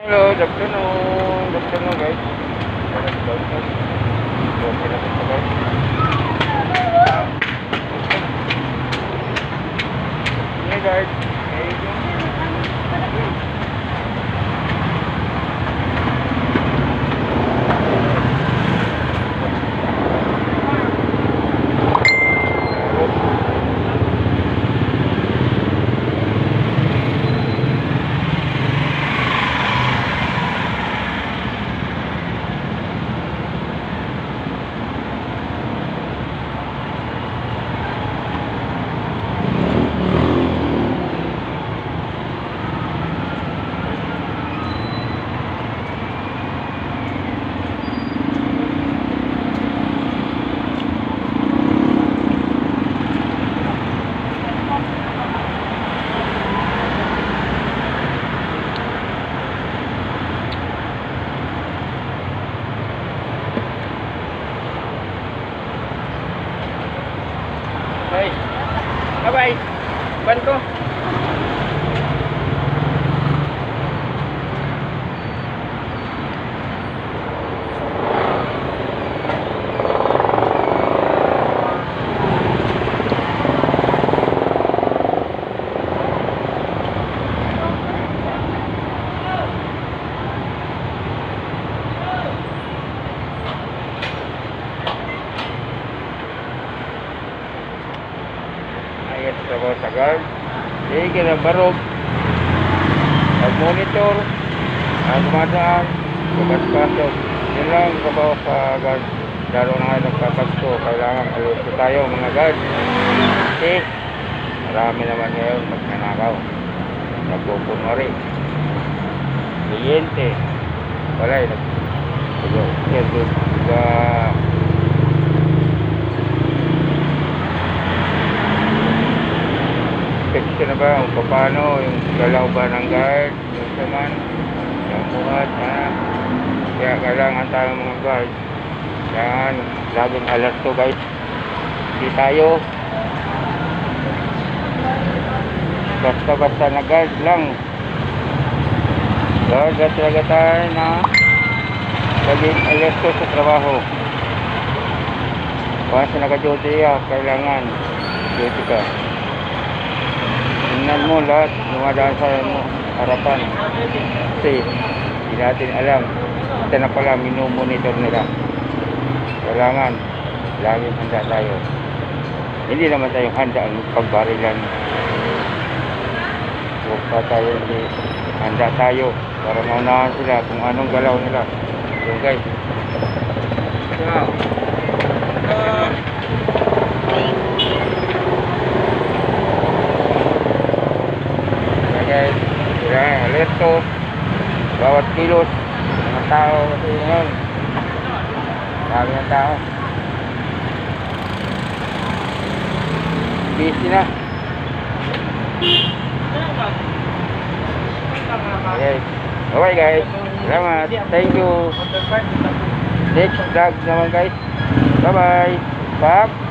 Hello, good afternoon. Good afternoon, guys. Okay na ito, guys. Hey, guys. Hey, bye. Bye-bye. Ban ko. Ayat sa bawah sa guard. Jadi kena barog. Mag-monitor. Dumadaan. Kapag-pasok. Yun lang sa bawah sa guard. Lalo na nga nagpapasko. Kailangan alerto tayo mga guard. Kasi marami naman ngayon magnanakaw. Nagpupunwari. Kliyente. Wala eh. Section na ba kung paano yung galaw ba ng guard, yung saman, yung buhat, kaya kailangan tayo mga guard, kailangan laging alert to guys, hindi tayo basta-basta na guard lang, guard at talaga tayo na laging alert to sa trabaho. Once naka-duty kailangan duty ka. Tingnan mo lahat, dumadaan sa harapan. Kasi hindi natin alam. Ito na pala, minumonitor nila. Kailangan, laging handa tayo. Hindi naman tayong handa ang pagbarilan. Huwag pa tayo, hindi handa tayo para maunahan sila kung anong galaw nila. So guys. Wow. Guys, kailangan alerto bawat kilos mga tao kasi ngayon dami ng tao busy na. Okay, bye guys, salamat, thank you. Next vlog naman guys, bye bye. Pak.